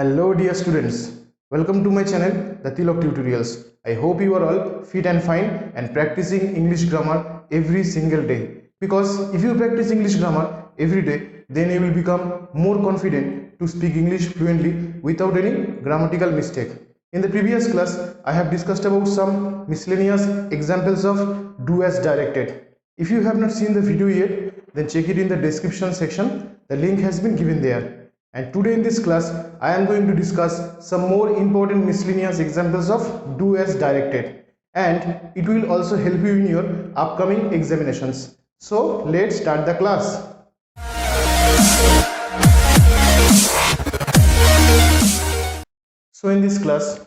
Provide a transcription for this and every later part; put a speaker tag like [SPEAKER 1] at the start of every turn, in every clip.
[SPEAKER 1] Hello dear students, welcome to my channel the Tilak Tutorials. I hope you are all fit and fine and practicing English grammar every single day. Because if you practice English grammar every day, then you will become more confident to speak English fluently without any grammatical mistake. In the previous class, I have discussed about some miscellaneous examples of do as directed. If you have not seen the video yet, then check it in the description section. The link has been given there. And today in this class, I am going to discuss some more important miscellaneous examples of do as directed, and it will also help you in your upcoming examinations. So let's start the class. So in this class,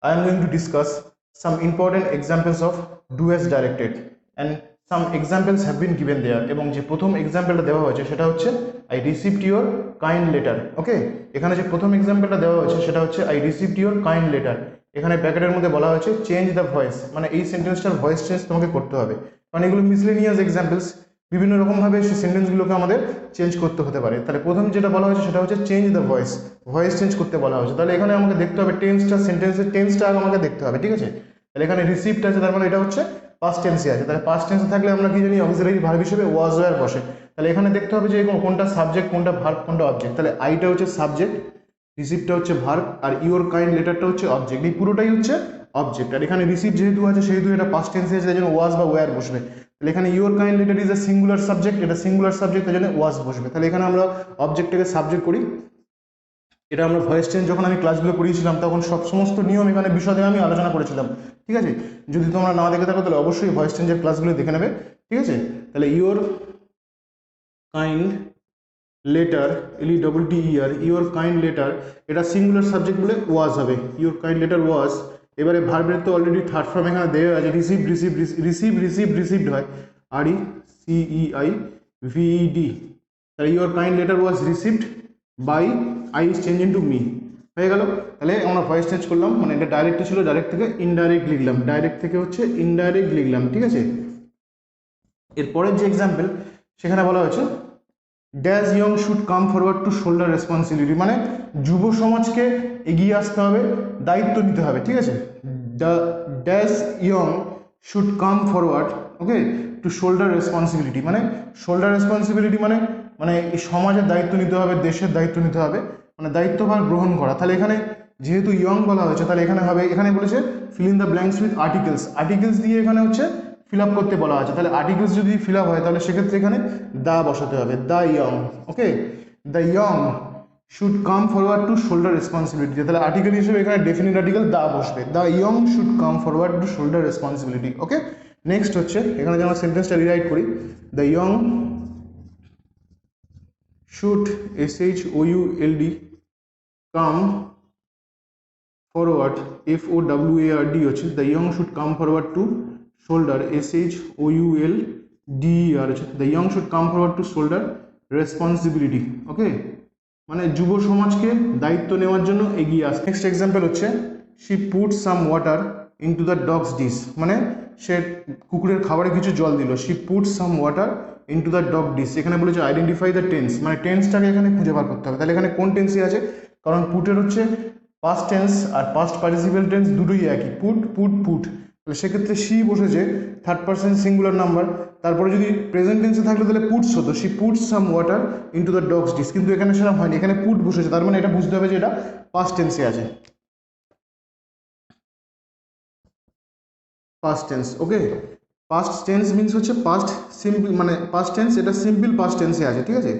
[SPEAKER 1] I am going to discuss some important examples of do as directed, and some examples have been given there. এবং যে প্রথম এক্সাম্পলটা দেওয়া হয়েছে সেটা হচ্ছে I received your kind letter. ওকে, এখানে যে প্রথম এক্সাম্পলটা দেওয়া হয়েছে সেটা হচ্ছে I received your kind letter. এখানে ব্র্যাকেটের মধ্যে বলা হয়েছে চেঞ্জ দ্য ভয়েস, মানে এই সেন্টেন্সটার ভয়েস চেঞ্জ তোমাকে করতে হবে, কারণ এগুলো মিসলেনিয়াস এক্সাম্পলস, বিভিন্ন রকমভাবে সেই সেন্টেন্সগুলোকে আমাদের চেঞ্জ করতে হতে পারে। তাহলে প্রথম যেটা বলা হয়েছে সেটা হচ্ছে change the voice, voice change করতে বলা হয়েছে। তাহলে এখানে আমাকে দেখতে হবে টেন্সটা, সেন্টেন্সের টেন্সটা আগে আমাকে দেখতে হবে, ঠিক আছে। তাহলে এখানে রিসিভড আছে, তার মানে এটা হচ্ছে পাস্ট টেন্সে আছে। তাহলে পাস্ট টেন্সে থাকলে আমরা কি জানি অক্সিলারি ভার্ব হিসেবে ওয়াজ ওয়্যার বসে। তাহলে এখানে দেখতে হবে যে কোনটা সাবজেক্ট, কোনটা ভার্ব, কোনটা অবজেক্ট। তাহলে আইটা হচ্ছে সাবজেক্ট, রিসিভটা হচ্ছে ভার্ব, আর ইওর কাইন্ড লেটারটা হচ্ছে অবজেক্ট। এই পুরোটাই হচ্ছে অবজেক্ট। আর এখানে রিসিভ যেহেতু আছে সেহেতু এটা পাস্ট টেন্সে আছে, তাই জন্য ওয়াজ বা ওয়্যার বসবে। তাহলে এখানে your kind letter is a singular subject, এটা সিঙ্গুলার সাবজেক্ট, তাই জন্য ওয়াজ বসবে। তাহলে এখানে আমরা অবজেক্টটাকে সাবজেক্ট করি। এটা আমরা ভয়েস চেঞ্জ যখন আমি ক্লাসগুলো করিয়েছিলাম তখন সমস্ত নিয়ম এখানে বিশদে আমি আলোচনা করেছিলাম, ঠিক আছে। যদি তোমরা না দেখে থাকো তাহলে অবশ্যই ভয়েস চেঞ্জের ক্লাসগুলো দেখে নেবে, ঠিক আছে। তাহলে your kind letter, LETTER, your kind letter, এটা সিঙ্গুলার সাবজেক্ট বলে ওয়াজ হবে, ইওর কাইন্ড লেটার ওয়াজ। এবারে ভার্বের তো অলরেডি থার্ড ফর্ম এখানে দেওয়া আছে, রিসিভড হয় RECEIVED। তাহলে your kind letter was received by I is change into me, হয়ে গেল। তাহলে আমরা ভয়েস চেঞ্জ করলাম, মানে এটা ডাইরেক্ট ছিল, ডাইরেক্ট থেকে ইনডাইরেক্ট লিখলাম, ডাইরেক্ট থেকে হচ্ছে ইনডাইরেক্ট লিখলাম, ঠিক আছে। এরপরের যে এক্সাম্পল সেখানে বলা হয়েছে dash young should come forward to shoulder responsibility, মানে যুব সমাজকে এগিয়ে আসতে হবে, দায়িত্ব নিতে হবে, ঠিক আছে। The dash young should come forward, okay, to shoulder responsibility, মানে শোল্ডার রেসপন্সিবিলিটি মানে মানে এই সমাজের দায়িত্ব নিতে হবে, দেশের দায়িত্ব নিতে হবে, মানে দায়িত্বভার গ্রহণ করা। তাহলে এখানে যেহেতু ইয়ং বলা হয়েছে তাহলে এখানে হবে, এখানে বলেছে fill in the blanks with articles, articles দিয়ে এখানে হচ্ছে ফিল আপ করতে বলা আছে। তাহলে আর্টিকেলস যদি ফিল আপ হয় তাহলে সেক্ষেত্রে এখানে দা বসাতে হবে, the young, okay. The young should come forward to shoulder responsibility, তাহলে আর্টিকেল হিসেবে এখানে ডেফিনিট আর্টিকেল দা বসবে, the young should come forward to shoulder responsibility, okay. Next হচ্ছে এখানে যে আমরা সেন্টেন্সটা রিরাইট করি, the young should SHOULD come forward FOWARD হচ্ছে the young should come forward to shoulder SHOULDER হচ্ছে the young should come forward to shoulder responsibility, ওকে, মানে যুব সমাজকে দায়িত্ব নেওয়ার জন্য এগিয়ে আসে। নেক্সট এক্সাম্পল হচ্ছে she put some water into the dog's dish, মানে সে কুকুরের খাবারে কিছু জল দিল, she put some water into the dog dish। এখানে বলেছে আইডেন্টিফাই দ্য টেন্স, মানে টেন্সটাকে এখানে খুঁজে বার করতে হবে। তাহলে এখানে কোন টেন্সে আছে, কারণ পুটের হচ্ছে পাস্ট টেন্স আর পাস্ট পার্টিসিপেল টেন্স দুটোই একই, পুট। তাহলে সেক্ষেত্রে শি বসেছে থার্ড পারসন সিঙ্গুলার নাম্বার, তারপরে যদি প্রেজেন্ট টেন্সে থাকলে তাহলে পুটস হতো, she puts some water into the dogs dish, কিন্তু এখানে সেরকম হয়নি, এখানে পুট বসেছে, তার মানে এটা বুঝতে হবে যে এটা পাস্ট টেন্সে আছে, পাস্ট টেন্স, ওকে। পাস্ট টেন্স মিন্স হচ্ছে পাস্ট সিম্পল, মানে পাস্ট টেন্স এটা সিম্পল পাস্ট টেন্সে আছে, ঠিক আছে।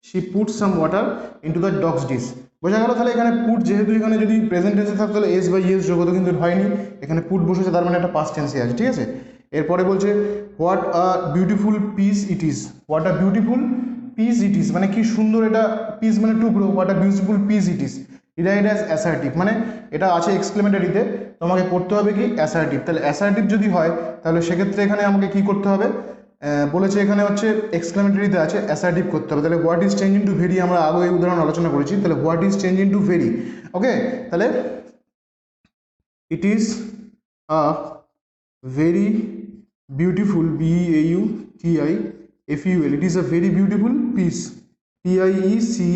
[SPEAKER 1] She put some water into the dogs dish, বোঝা গেল। তাহলে এখানে পুট যেহেতু এখানে যদি প্রেজেন্ট টেন্সে থাকতো তাহলে এস বাই ইয়েস যোগ হতো, কিন্তু হয়নি, এখানে পুট বসেছে, তার মানে একটা পাস্ট টেন্সে আছে, ঠিক আছে। এরপরে বলছে what a beautiful piece it is, what a beautiful piece it is, মানে কি সুন্দর এটা, পিস মানে টুকরো, what a beautiful piece it is, rewrite as assertive, মানে এটা আছে এক্সক্লেমেটরিতে, তোমাকে করতে হবে কি অ্যাসার্টিভ। তাহলে অ্যাসার্টিভ যদি হয় তাহলে সেক্ষেত্রে এখানে আমাকে কি করতে হবে, বলেছে এখানে হচ্ছে এক্সক্লেমেটরিতে আছে অ্যাসার্টিভ করতে হবে। তাহলে what is change into very, আমরা আগে এই উদাহরণ আলোচনা করেছি। তাহলে what is change into very, okay. তাহলে it is a very beautiful BEAUTIFUL, it is a very beautiful piece, PIECE,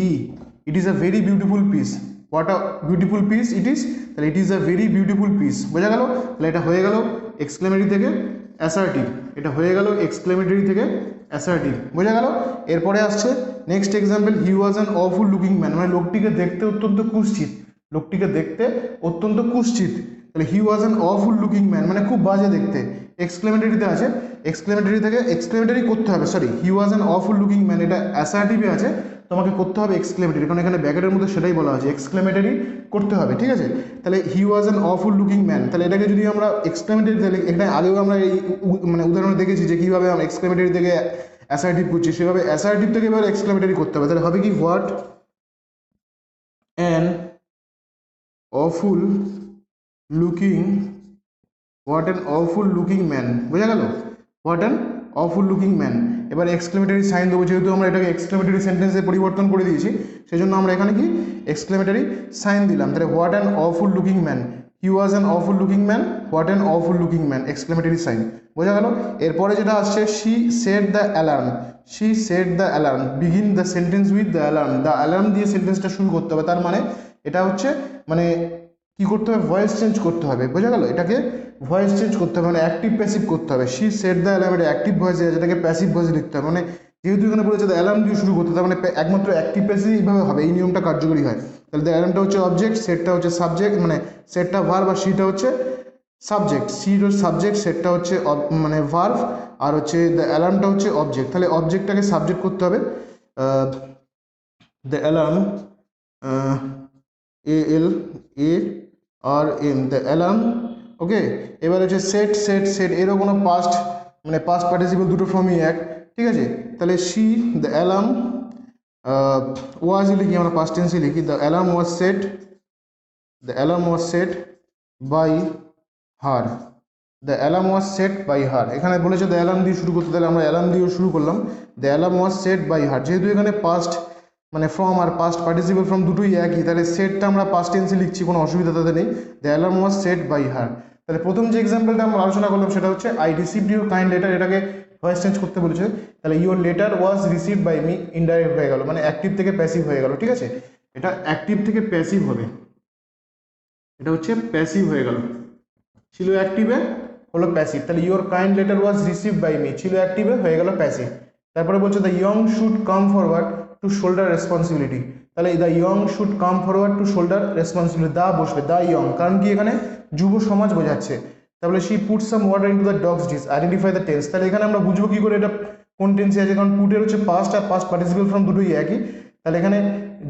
[SPEAKER 1] it is a very beautiful piece, what a beautiful piece it is, তাহলে it is a very beautiful piece. বোঝা গেল? তাহলে এটা হয়ে গেল exclamatory থেকে assertive, এটা হয়ে গেল এক্সক্লেমেটরি থেকে অ্যাসার্টিভ। বোঝা গেল? এরপরে আসছে next example, he was an awful looking man, মানে লোকটিকে দেখতে অত্যন্ত কুৎসিত, লোকটিকে দেখতে অত্যন্ত কুৎসিত। তাহলে he was an awful looking man মানে খুব বাজে দেখতে, এক্সক্লেমেটরিতে আছে, এক্সক্লেমেটরি থেকে এক্সক্লেমেটরি করতে হবে, sorry he was an awful looking man এটা অ্যাসার্টিভে আছে, তোমাকে করতে হবে এক্সক্লেমেটরি, কারণ এখানে ব্যাকেটের মধ্যে সেটাই বলা আছে, এক্সক্লেমেটরি করতে হবে, ঠিক আছে? তাহলে he was an awful looking man, তাহলে এটাকে যদি আমরা এক্সক্লেমেটরি, তাহলে এখানে আগেও আমরা এই মানে উদাহরণে দেখেছি যে কীভাবে আমরা এক্সক্লেমেটরি থেকে অ্যাসার্টিভ করছি, সেভাবে অ্যাসার্টিভ থেকে এবার এক্সক্লেমেটরি করতে হবে। তাহলে হবে কি, what an awful looking, what an awful looking man. বোঝা গেল? What an awful looking man. এবার এক্সক্লেমেটরি সাইন দেবো, যেহেতু আমরা এটাকে এক্সক্লেমেটরি সেন্টেন্সে পরিবর্তন করে দিয়েছি, সেই জন্য আমরা এখানে কি এক্সক্লেমেটরি সাইন দিলাম। তাহলে what an awful looking man, he was an awful looking man, what an awful looking man, exclamatory sign. বোঝা গেল? এরপরে যেটা আসছে, she set the alarm, she set the alarm, begin the sentence with the alarm, the alarm দিয়ে সেন্টেন্সটা শুরু করতে হবে। তার মানে এটা হচ্ছে মানে কি করতে হবে, ভয়েস চেঞ্জ করতে হবে। বোঝা গেল? এটাকে ভয়েস চেঞ্জ করতে হবে, মানে অ্যাক্টিভ প্যাসিভ করতে হবে। শি সেট দ্য অ্যালার্ম, এটা অ্যাক্টিভ ভয়েসে আছে, এটাকে প্যাসিভ ভয়েসে লিখতে হবে। মানে যেহেতু এখানে বলেছে দ্য অ্যালার্ম দিয়ে শুরু করতে হবে, মানে একমাত্র অ্যাক্টিভ প্যাসিভ এইভাবে হবে, এই নিয়মটা কার্যকরী হয়। তাহলে দ্য অ্যালার্মটা হচ্ছে অবজেক্ট, সেটটা হচ্ছে সাবজেক্ট, মানে সেটটা ভার্ব আর শিটা হচ্ছে সাবজেক্ট, সির সাবজেক্ট, সেটটা হচ্ছে মানে ভার্ব, আর হচ্ছে দ্য অ্যালার্মটা হচ্ছে অবজেক্ট। তাহলে অবজেক্টটাকে সাবজেক্ট করতে হবে, the alarm, L A R M, the alarm. Okay, এবার হচ্ছে সেট, সেট সেট এরও কোনো পাস্ট মানে পাস্ট পার্টিসিপল দুটো ফর্মই এক, ঠিক আছে? তাহলে শি, দ্য অ্যালার্ম ওয়াজ লিখি, আমরা পাস্ট টেন্সে লিখি, the alarm was set, the alarm was set by her, the alarm was set by her. এখানে বলেছে দ্য অ্যালার্ম দিয়ে শুরু করতে, তাহলে আমরা অ্যালার্ম দিয়েও শুরু করলাম, the alarm was set by her. যেহেতু এখানে পাস্ট মানে ফর্ম আর পাস্ট পার্টিসিপল ফর্ম দুটোই একই, তাহলে সেটটা আমরা পাস্ট টেন্সে লিখছি, কোনো অসুবিধা তাতে নেই। The alarm was set by her. তাহলে প্রথম যে এক্সাম্পলটা আমরা আলোচনা করলাম সেটা হচ্ছে I received your kind letter, এটাকে ভয়েস চেঞ্জ করতে বলেছে, তাহলে your letter was received by me, indirect হয়ে গেল, মানে অ্যাক্টিভ থেকে প্যাসিভ হয়ে গেল, ঠিক আছে? এটা অ্যাক্টিভ থেকে প্যাসিভ হবে, এটা হচ্ছে প্যাসিভ হয়ে গেল, ছিল অ্যাক্টিভে হলো প্যাসিভ। তাহলে your kind letter was received by me ছিল অ্যাক্টিভে, হয়ে গেল প্যাসিভ। তারপরে বলছে the young should come forward to shoulder responsibility, তাহলে the young should come forward to shoulder responsibility, the বসবে, দ্য ইয়ং, কারণ কি এখানে যুব সমাজ বোঝাচ্ছে। তাহলে she put some water into the dogs dish, identify the tense. তাহলে এখানে আমরা বুঝবো কি করে এটা কোন টেন্সে আছে, কারণ পুটের হচ্ছে পাস্ট আর পাস্ট পার্টিসিপল ফর্ম দুটোই একই। তাহলে এখানে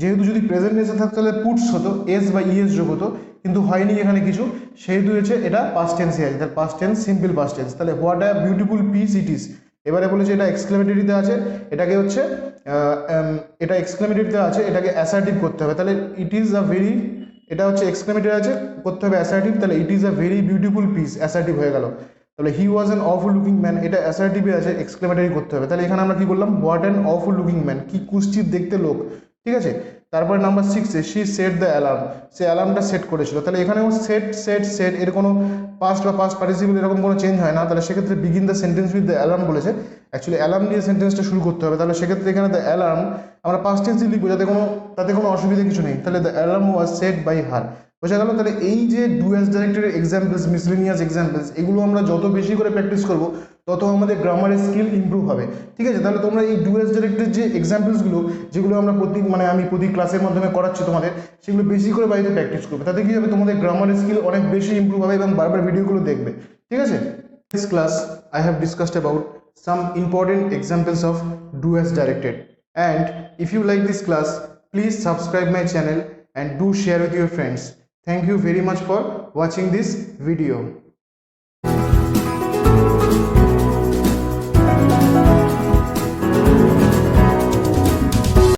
[SPEAKER 1] যেহেতু যদি প্রেজেন্ট টেন্সে থাকতো তাহলে পুটস হতো, এস বা ইএস যোগ হতো, কিন্তু হয়নি এখানে কিছু, সেহেতু হচ্ছে এটা পাস্ট টেন্সে আছে, তার past tense simple past tense. তাহলে what a beautiful piece it is, এবারে বলেছে এটা এক্সক্লেমেটরিতে আছে, এটাকে হচ্ছে এটা এক্সক্লেমেটরিতে আছে, এটাকে অ্যাসার্টিভ করতে হবে। তাহলে ইট ইজ আ ভেরি, এটা হচ্ছে এক্সক্লেমেটরি আছে, করতে হবে অ্যাসার্টিভ, তাহলে it is a very beautiful piece, assertive হয়ে গেল। তাহলে he was an awful looking man, এটা অ্যাসার্টিভে আছে, এক্সক্লেমেটরি করতে হবে। তাহলে এখানে আমরা কি বললাম, what an awful looking man, কি কুৎসিত দেখতে লোক, ঠিক আছে? তারপরে নাম্বার 6-এ শি সেট দ্য অ্যালার্ম, সে অ্যালার্মটা সেট করেছিল। তাহলে এখানেও সেট সেট সেট এর কোনো পাস্ট বা পাস্ট পার্টিসিপল এরকম কোনো চেঞ্জ হয় না। তাহলে সেক্ষেত্রে begin the sentence with the alarm বলেছে, অ্যাকচুয়ালি অ্যালার্ম দিয়ে সেন্টেন্সটা শুরু করতে হবে। তাহলে সেক্ষেত্রে এখানে দ্য অ্যালার্ম আমরা পাস্ট টেন্সে লিখবো, তাতে কোনো অসুবিধা কিছু নেই। তাহলে the alarm was set by her, বোঝা গেল? তাহলে এই যে ডুয়াস ডাইরেক্টের এক্সাম্পলস, মিসলেনিয়াস এক্সাম্পলস, এগুলো আমরা যত বেশি করে প্র্যাকটিস করবো তত আমাদের গ্রামারের স্কিল ইমপ্রুভ হবে, ঠিক আছে? তাহলে তোমরা এই ডুয়াস ডাইরেক্টের যে এক্সাম্পলসগুলো, যেগুলো আমরা আমি প্রতি ক্লাসের মাধ্যমে করাচ্ছি তোমাদের, সেগুলো বেশি করে বাড়িতে প্র্যাকটিস করবে, তাতে কী হবে, তোমাদের গ্রামারের স্কিল অনেক বেশি ইমপ্রুভ হবে এবং বারবার ভিডিওগুলো দেখবে, ঠিক আছে? This class I have discussed about some important examples of doers directed, and if you like this class, please subscribe my channel and do share with your friends. Thank you very much for watching this video.